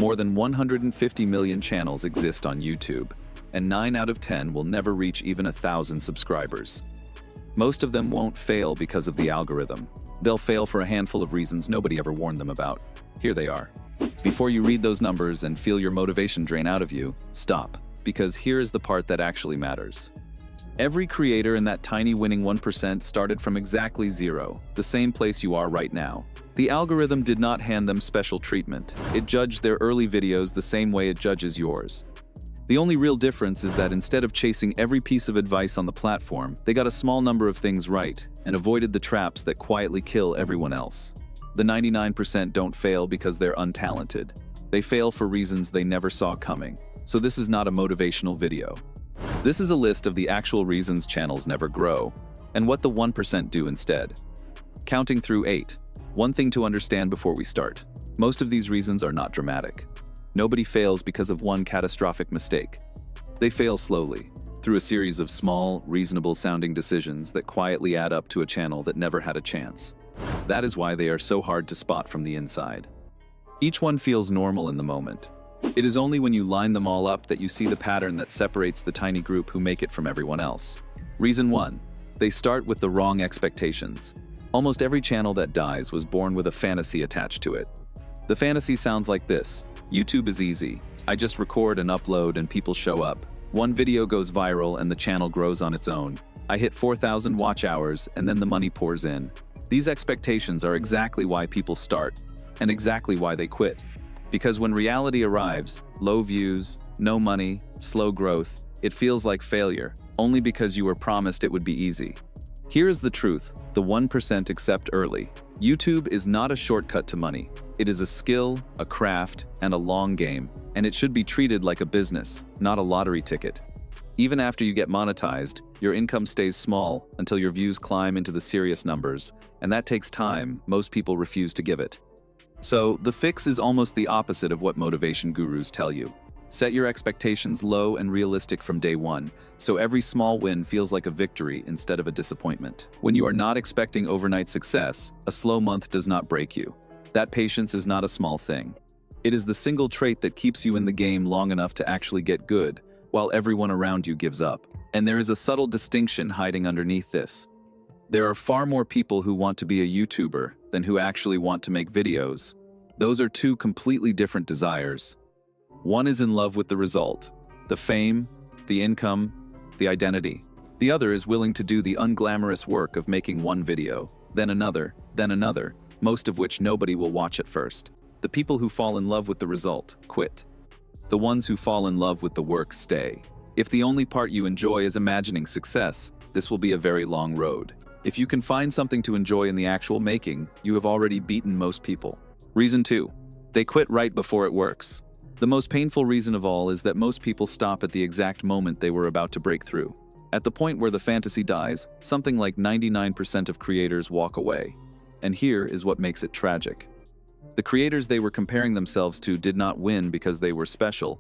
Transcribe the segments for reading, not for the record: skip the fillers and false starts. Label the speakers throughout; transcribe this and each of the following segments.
Speaker 1: More than 150 million channels exist on YouTube, and 9 out of 10 will never reach even 1,000 subscribers. Most of them won't fail because of the algorithm. They'll fail for a handful of reasons nobody ever warned them about. Here they are. Before you read those numbers and feel your motivation drain out of you, stop, because here is the part that actually matters. Every creator in that tiny winning 1% started from exactly zero, the same place you are right now. The algorithm did not hand them special treatment. It judged their early videos the same way it judges yours. The only real difference is that instead of chasing every piece of advice on the platform, they got a small number of things right and avoided the traps that quietly kill everyone else. The 99% don't fail because they're untalented. They fail for reasons they never saw coming. So this is not a motivational video. This is a list of the actual reasons channels never grow, and what the 1% do instead. Counting through 8. One thing to understand before we start. Most of these reasons are not dramatic. Nobody fails because of one catastrophic mistake. They fail slowly, through a series of small, reasonable-sounding decisions that quietly add up to a channel that never had a chance. That is why they are so hard to spot from the inside. Each one feels normal in the moment. It is only when you line them all up that you see the pattern that separates the tiny group who make it from everyone else. Reason 1. They start with the wrong expectations. Almost every channel that dies was born with a fantasy attached to it. The fantasy sounds like this. YouTube is easy. I just record and upload and people show up. One video goes viral and the channel grows on its own. I hit 4,000 watch hours and then the money pours in. These expectations are exactly why people start, and exactly why they quit. Because when reality arrives, low views, no money, slow growth, it feels like failure, only because you were promised it would be easy. Here is the truth, the 1% accept early. YouTube is not a shortcut to money. It is a skill, a craft, and a long game, and it should be treated like a business, not a lottery ticket. Even after you get monetized, your income stays small until your views climb into the serious numbers, and that takes time. Most people refuse to give it. So, the fix is almost the opposite of what motivation gurus tell you. Set your expectations low and realistic from day one, so every small win feels like a victory instead of a disappointment. When you are not expecting overnight success, a slow month does not break you. That patience is not a small thing. It is the single trait that keeps you in the game long enough to actually get good, while everyone around you gives up. And there is a subtle distinction hiding underneath this. There are far more people who want to be a YouTuber than who actually want to make videos. Those are two completely different desires. One is in love with the result, the fame, the income, the identity. The other is willing to do the unglamorous work of making one video, then another, most of which nobody will watch at first. The people who fall in love with the result quit. The ones who fall in love with the work stay. If the only part you enjoy is imagining success, this will be a very long road. If you can find something to enjoy in the actual making, you have already beaten most people. Reason 2. They quit right before it works. The most painful reason of all is that most people stop at the exact moment they were about to break through. At the point where the fantasy dies, something like 99% of creators walk away. And here is what makes it tragic. The creators they were comparing themselves to did not win because they were special.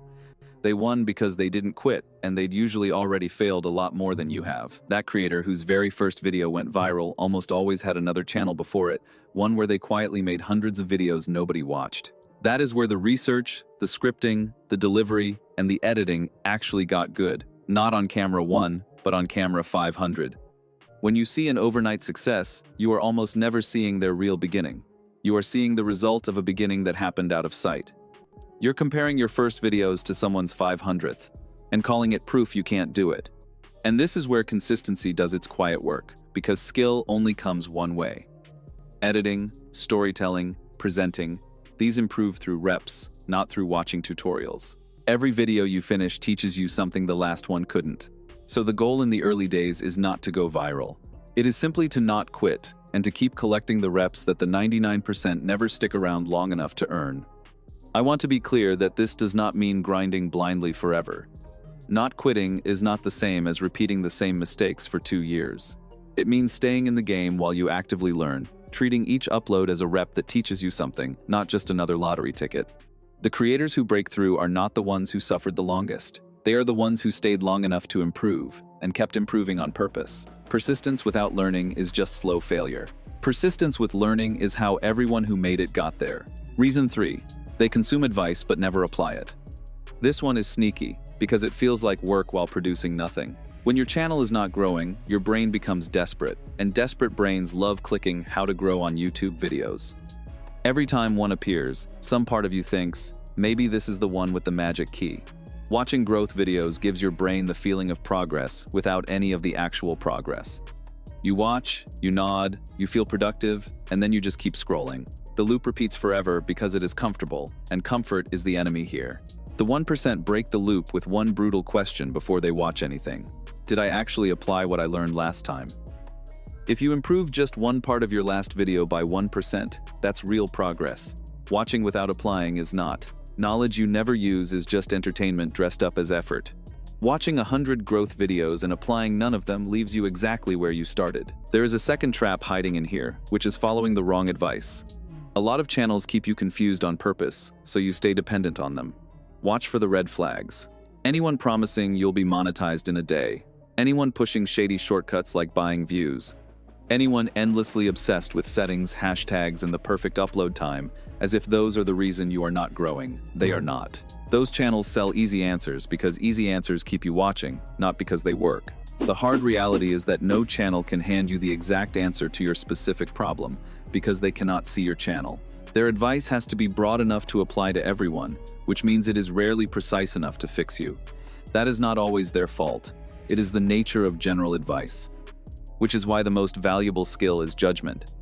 Speaker 1: They won because they didn't quit, and they'd usually already failed a lot more than you have. That creator whose very first video went viral almost always had another channel before it, one where they quietly made hundreds of videos nobody watched. That is where the research, the scripting, the delivery, and the editing actually got good. Not on camera 1, but on camera 500. When you see an overnight success, you are almost never seeing their real beginning. You are seeing the result of a beginning that happened out of sight. You're comparing your first videos to someone's 500th, and calling it proof you can't do it. And this is where consistency does its quiet work, because skill only comes one way. Editing, storytelling, presenting, these improve through reps, not through watching tutorials. Every video you finish teaches you something the last one couldn't. So the goal in the early days is not to go viral. It is simply to not quit, and to keep collecting the reps that the 99% never stick around long enough to earn. I want to be clear that this does not mean grinding blindly forever. Not quitting is not the same as repeating the same mistakes for 2 years. It means staying in the game while you actively learn, treating each upload as a rep that teaches you something, not just another lottery ticket. The creators who break through are not the ones who suffered the longest. They are the ones who stayed long enough to improve, and kept improving on purpose. Persistence without learning is just slow failure. Persistence with learning is how everyone who made it got there. Reason 3. They consume advice but never apply it. This one is sneaky, because it feels like work while producing nothing. When your channel is not growing, your brain becomes desperate, and desperate brains love clicking how to grow on YouTube videos. Every time one appears, some part of you thinks, maybe this is the one with the magic key. Watching growth videos gives your brain the feeling of progress without any of the actual progress. You watch, you nod, you feel productive, and then you just keep scrolling. The loop repeats forever because it is comfortable, and comfort is the enemy here. The 1% break the loop with one brutal question before they watch anything. Did I actually apply what I learned last time? If you improve just one part of your last video by 1%, that's real progress. Watching without applying is not. Knowledge you never use is just entertainment dressed up as effort. Watching 100 growth videos and applying none of them leaves you exactly where you started. There is a second trap hiding in here, which is following the wrong advice. A lot of channels keep you confused on purpose, so you stay dependent on them. Watch for the red flags. Anyone promising you'll be monetized in a day. Anyone pushing shady shortcuts like buying views. Anyone endlessly obsessed with settings, hashtags, and the perfect upload time, as if those are the reason you are not growing. They are not. Those channels sell easy answers because easy answers keep you watching, not because they work. The hard reality is that no channel can hand you the exact answer to your specific problem, because they cannot see your channel. Their advice has to be broad enough to apply to everyone, which means it is rarely precise enough to fix you. That is not always their fault. It is the nature of general advice. Which is why the most valuable skill is judgment.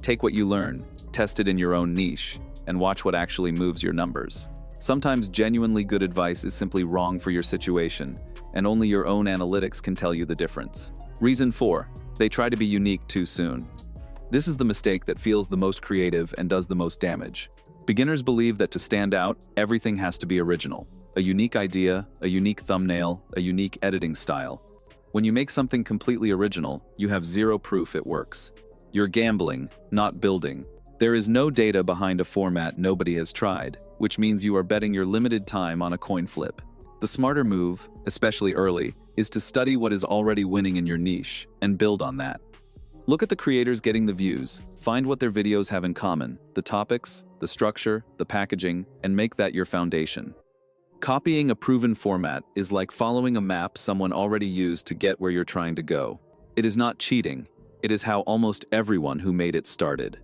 Speaker 1: Take what you learn, test it in your own niche, and watch what actually moves your numbers. Sometimes genuinely good advice is simply wrong for your situation, and only your own analytics can tell you the difference. Reason 4. They try to be unique too soon. This is the mistake that feels the most creative and does the most damage. Beginners believe that to stand out, everything has to be original. A unique idea, a unique thumbnail, a unique editing style. When you make something completely original, you have zero proof it works. You're gambling, not building. There is no data behind a format nobody has tried, which means you are betting your limited time on a coin flip. The smarter move, especially early, is to study what is already winning in your niche and build on that. Look at the creators getting the views, find what their videos have in common, the topics, the structure, the packaging, and make that your foundation. Copying a proven format is like following a map someone already used to get where you're trying to go. It is not cheating, it is how almost everyone who made it started.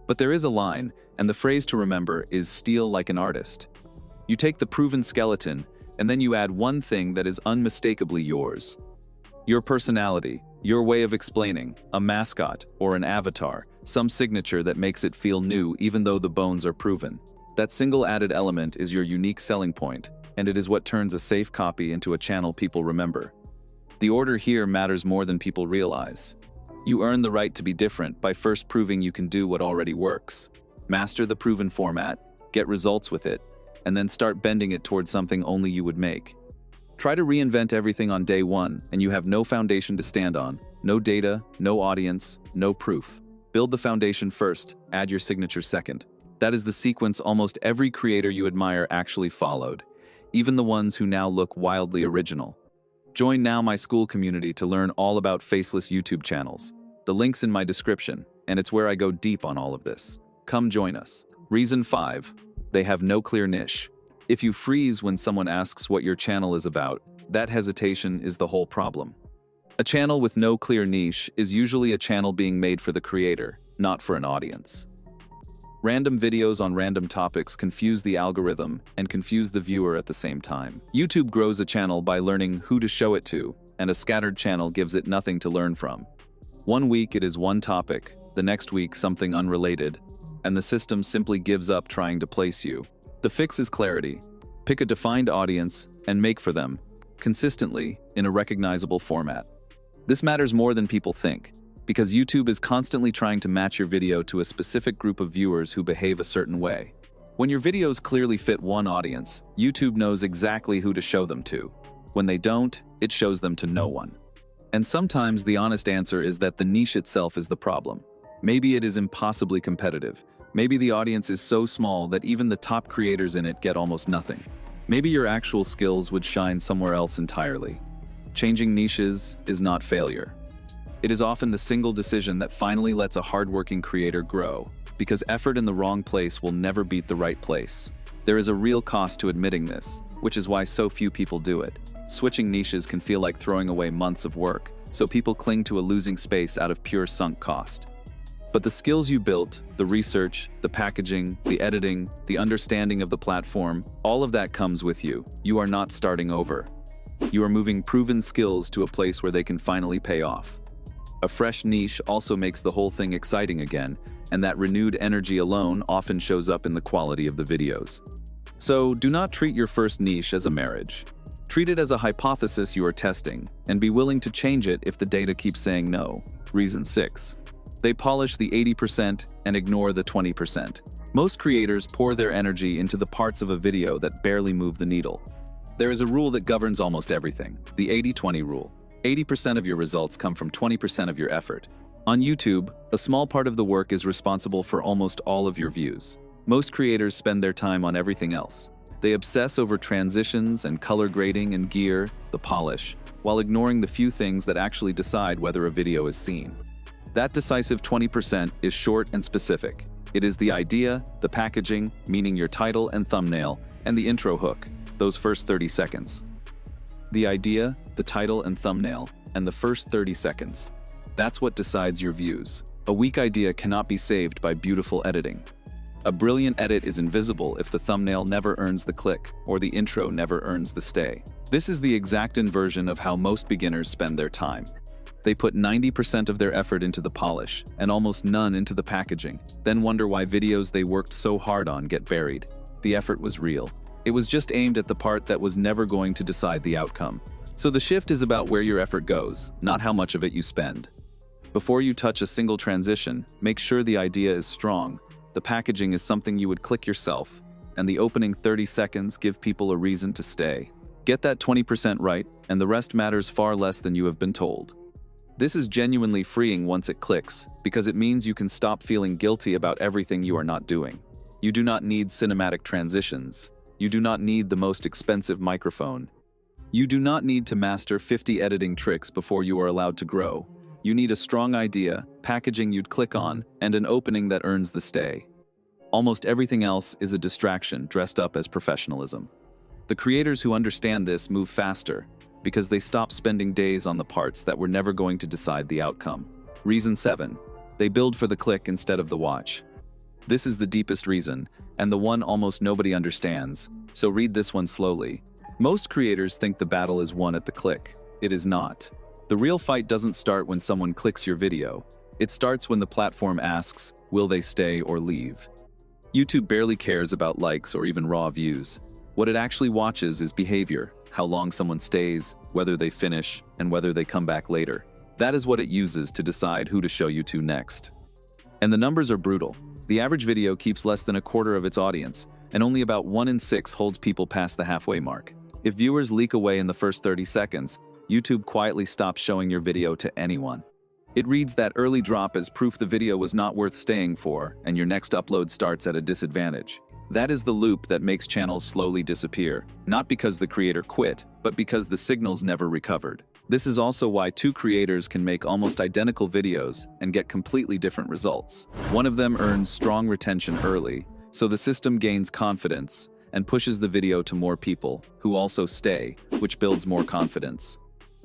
Speaker 1: But there is a line, and the phrase to remember is steal like an artist. You take the proven skeleton, and then you add one thing that is unmistakably yours. Your personality, your way of explaining, a mascot or an avatar, some signature that makes it feel new even though the bones are proven. That single added element is your unique selling point, and it is what turns a safe copy into a channel people remember. The order here matters more than people realize. You earn the right to be different by first proving you can do what already works. Master the proven format, get results with it, and then start bending it towards something only you would make. Try to reinvent everything on day one, and you have no foundation to stand on, no data, no audience, no proof. Build the foundation first, add your signature second. That is the sequence almost every creator you admire actually followed, even the ones who now look wildly original. Join now my school community to learn all about faceless YouTube channels. The link's in my description, and it's where I go deep on all of this. Come join us. Reason 5. They have no clear niche. If you freeze when someone asks what your channel is about, that hesitation is the whole problem. A channel with no clear niche is usually a channel being made for the creator, not for an audience. Random videos on random topics confuse the algorithm and confuse the viewer at the same time. YouTube grows a channel by learning who to show it to, and a scattered channel gives it nothing to learn from. One week it is one topic, the next week something unrelated, and the system simply gives up trying to place you. The fix is clarity. Pick a defined audience and make for them, consistently, in a recognizable format. This matters more than people think, because YouTube is constantly trying to match your video to a specific group of viewers who behave a certain way. When your videos clearly fit one audience, YouTube knows exactly who to show them to. When they don't, it shows them to no one. And sometimes the honest answer is that the niche itself is the problem. Maybe it is impossibly competitive. Maybe the audience is so small that even the top creators in it get almost nothing. Maybe your actual skills would shine somewhere else entirely. Changing niches is not failure. It is often the single decision that finally lets a hardworking creator grow, because effort in the wrong place will never beat the right place. There is a real cost to admitting this, which is why so few people do it. Switching niches can feel like throwing away months of work, so people cling to a losing space out of pure sunk cost. But the skills you built, the research, the packaging, the editing, the understanding of the platform, all of that comes with you. You are not starting over. You are moving proven skills to a place where they can finally pay off. A fresh niche also makes the whole thing exciting again, and that renewed energy alone often shows up in the quality of the videos. So do not treat your first niche as a marriage. Treat it as a hypothesis you are testing, and be willing to change it if the data keeps saying no. Reason 6. They polish the 80% and ignore the 20%. Most creators pour their energy into the parts of a video that barely move the needle. There is a rule that governs almost everything, the 80-20 rule. 80% of your results come from 20% of your effort. On YouTube, a small part of the work is responsible for almost all of your views. Most creators spend their time on everything else. They obsess over transitions and color grading and gear, the polish, while ignoring the few things that actually decide whether a video is seen. That decisive 20% is short and specific. It is the idea, the packaging, meaning your title and thumbnail, and the intro hook, those first 30 seconds. The idea, the title and thumbnail, and the first 30 seconds. That's what decides your views. A weak idea cannot be saved by beautiful editing. A brilliant edit is invisible if the thumbnail never earns the click or the intro never earns the stay. This is the exact inversion of how most beginners spend their time. They put 90% of their effort into the polish and almost none into the packaging, then wonder why videos they worked so hard on get buried. The effort was real. It was just aimed at the part that was never going to decide the outcome. So the shift is about where your effort goes, not how much of it you spend. Before you touch a single transition, make sure the idea is strong. The packaging is something you would click yourself, and the opening 30 seconds give people a reason to stay. Get that 20% right, and the rest matters far less than you have been told. This is genuinely freeing once it clicks, because it means you can stop feeling guilty about everything you are not doing. You do not need cinematic transitions. You do not need the most expensive microphone. You do not need to master 50 editing tricks before you are allowed to grow. You need a strong idea, packaging you'd click on, and an opening that earns the stay. Almost everything else is a distraction dressed up as professionalism. The creators who understand this move faster, because they stop spending days on the parts that were never going to decide the outcome. Reason 7. They build for the click instead of the watch. This is the deepest reason, and the one almost nobody understands, so read this one slowly. Most creators think the battle is won at the click. It is not. The real fight doesn't start when someone clicks your video. It starts when the platform asks, will they stay or leave? YouTube barely cares about likes or even raw views. What it actually watches is behavior, how long someone stays, whether they finish, and whether they come back later. That is what it uses to decide who to show you to next. And the numbers are brutal. The average video keeps less than a quarter of its audience, and only about 1 in 6 holds people past the halfway mark. If viewers leak away in the first 30 seconds, YouTube quietly stops showing your video to anyone. It reads that early drop as proof the video was not worth staying for, and your next upload starts at a disadvantage. That is the loop that makes channels slowly disappear, not because the creator quit, but because the signals never recovered. This is also why two creators can make almost identical videos and get completely different results. One of them earns strong retention early, so the system gains confidence and pushes the video to more people, who also stay, which builds more confidence.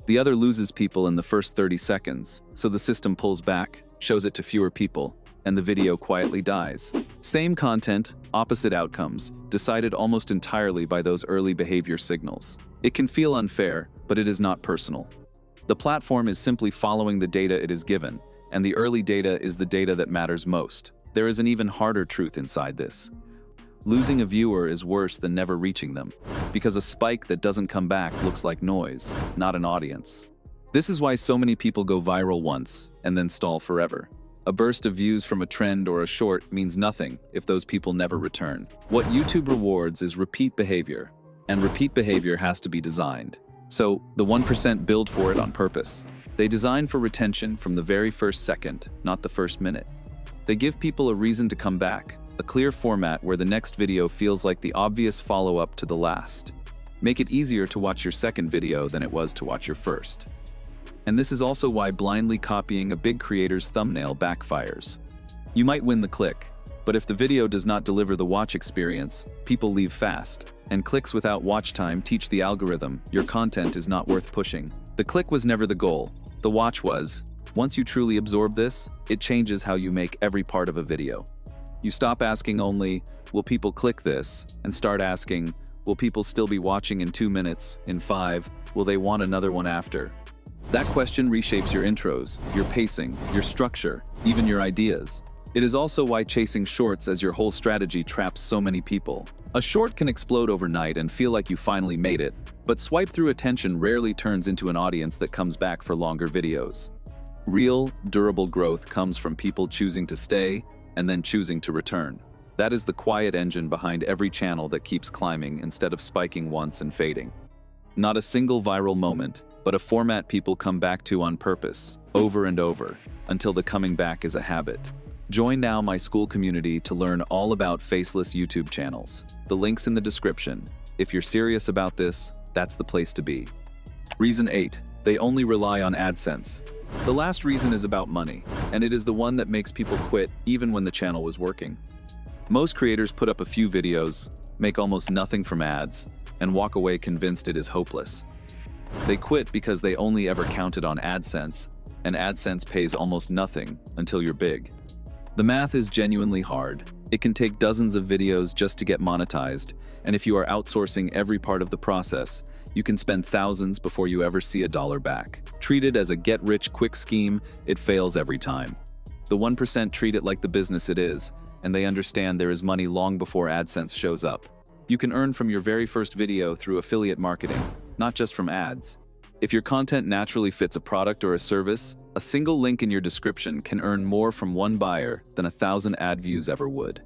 Speaker 1: The other loses people in the first 30 seconds, so the system pulls back, shows it to fewer people, and the video quietly dies. Same content, opposite outcomes, decided almost entirely by those early behavior signals. It can feel unfair, but it is not personal. The platform is simply following the data it is given, and the early data is the data that matters most. There is an even harder truth inside this. Losing a viewer is worse than never reaching them, because a spike that doesn't come back looks like noise, not an audience. This is why so many people go viral once and then stall forever. A burst of views from a trend or a short means nothing if those people never return. What YouTube rewards is repeat behavior, and repeat behavior has to be designed. So, the 1% build for it on purpose. They design for retention from the very first second, not the first minute. They give people a reason to come back, a clear format where the next video feels like the obvious follow-up to the last. Make it easier to watch your second video than it was to watch your first. And this is also why blindly copying a big creator's thumbnail backfires. You might win the click, But if the video does not deliver the watch experience, people leave fast. And clicks without watch time teach the algorithm your content is not worth pushing. The click was never the goal. The watch was. Once you truly absorb this, it changes how you make every part of a video. You stop asking only, will people click this? And start asking, will people still be watching in 2 minutes, in 5, will they want another one after? That question reshapes your intros, your pacing, your structure, even your ideas. It is also why chasing shorts as your whole strategy traps so many people. A short can explode overnight and feel like you finally made it, but swipe through attention rarely turns into an audience that comes back for longer videos. Real, durable growth comes from people choosing to stay and then choosing to return. That is the quiet engine behind every channel that keeps climbing instead of spiking once and fading. Not a single viral moment, but a format people come back to on purpose, over and over, until the coming back is a habit. Join now my school community to learn all about faceless YouTube channels. The link's in the description. If you're serious about this, that's the place to be. Reason 8. They only rely on AdSense. The last reason is about money, and it is the one that makes people quit even when the channel was working. Most creators put up a few videos, make almost nothing from ads, and walk away convinced it is hopeless. They quit because they only ever counted on AdSense, and AdSense pays almost nothing until you're big. The math is genuinely hard. It can take dozens of videos just to get monetized, and if you are outsourcing every part of the process, you can spend thousands before you ever see $1 back. Treated as a get-rich-quick scheme, it fails every time. The 1% treat it like the business it is, and they understand there is money long before AdSense shows up. You can earn from your very first video through affiliate marketing, not just from ads. If your content naturally fits a product or a service, a single link in your description can earn more from one buyer than 1,000 ad views ever would.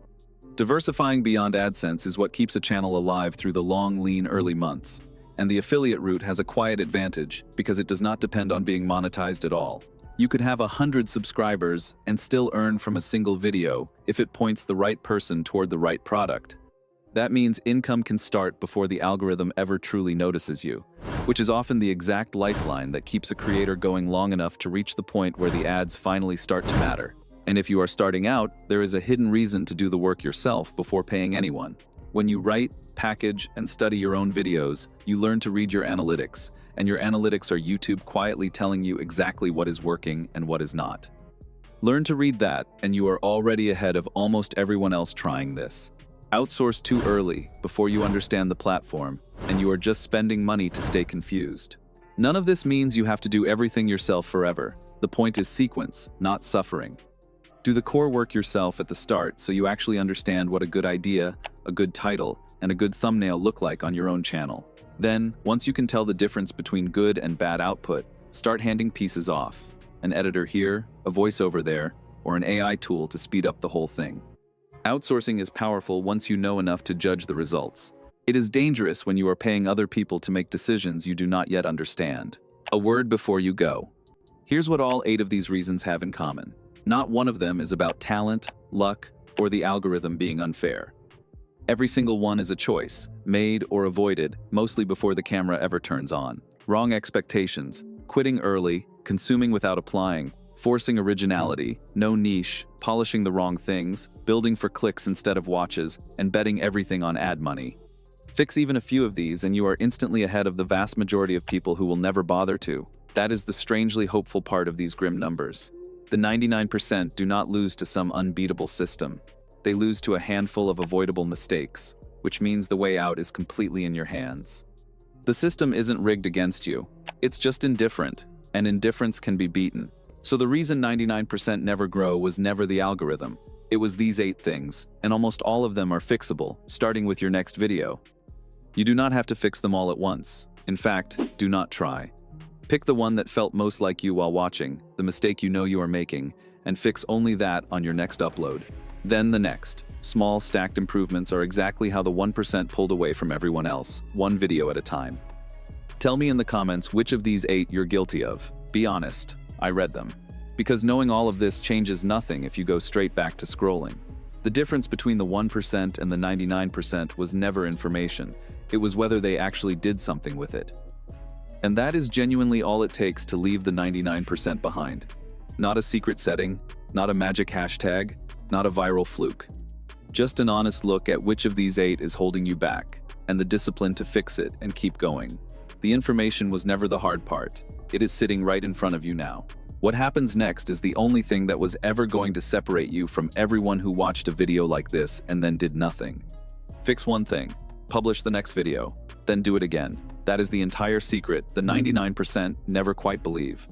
Speaker 1: Diversifying beyond AdSense is what keeps a channel alive through the long, lean early months. And the affiliate route has a quiet advantage because it does not depend on being monetized at all. You could have 100 subscribers and still earn from a single video if it points the right person toward the right product. That means income can start before the algorithm ever truly notices you, which is often the exact lifeline that keeps a creator going long enough to reach the point where the ads finally start to matter. And if you are starting out, there is a hidden reason to do the work yourself before paying anyone. When you write, package, and study your own videos, you learn to read your analytics, and your analytics are YouTube quietly telling you exactly what is working and what is not. Learn to read that, and you are already ahead of almost everyone else trying this. Outsource too early, before you understand the platform, and you are just spending money to stay confused. None of this means you have to do everything yourself forever. The point is sequence, not suffering. Do the core work yourself at the start so you actually understand what a good idea, a good title, and a good thumbnail look like on your own channel. Then, once you can tell the difference between good and bad output, start handing pieces off. An editor here, a voiceover there, or an AI tool to speed up the whole thing. Outsourcing is powerful once you know enough to judge the results. It is dangerous when you are paying other people to make decisions you do not yet understand. A word before you go. Here's what all 8 of these reasons have in common. Not one of them is about talent, luck, or the algorithm being unfair. Every single one is a choice, made or avoided, mostly before the camera ever turns on. Wrong expectations, quitting early, consuming without applying, forcing originality, no niche, polishing the wrong things, building for clicks instead of watches, and betting everything on ad money. Fix even a few of these and you are instantly ahead of the vast majority of people who will never bother to. That is the strangely hopeful part of these grim numbers. The 99% do not lose to some unbeatable system. They lose to a handful of avoidable mistakes, which means the way out is completely in your hands. The system isn't rigged against you. It's just indifferent, and indifference can be beaten. So the reason 99% never grow was never the algorithm. It was these 8 things, and almost all of them are fixable, starting with your next video. You do not have to fix them all at once. In fact, do not try. Pick the one that felt most like you while watching, the mistake you know you are making, and fix only that on your next upload. Then the next. Small, stacked improvements are exactly how the 1% pulled away from everyone else, one video at a time. Tell me in the comments which of these 8 you're guilty of. Be honest, I read them. Because knowing all of this changes nothing if you go straight back to scrolling. The difference between the 1% and the 99% was never information. It was whether they actually did something with it. And that is genuinely all it takes to leave the 99% behind. Not a secret setting, not a magic hashtag, not a viral fluke. Just an honest look at which of these 8 is holding you back, and the discipline to fix it and keep going. The information was never the hard part. It is sitting right in front of you now. What happens next is the only thing that was ever going to separate you from everyone who watched a video like this and then did nothing. Fix one thing, publish the next video, then do it again. That is the entire secret the 99% never quite believe.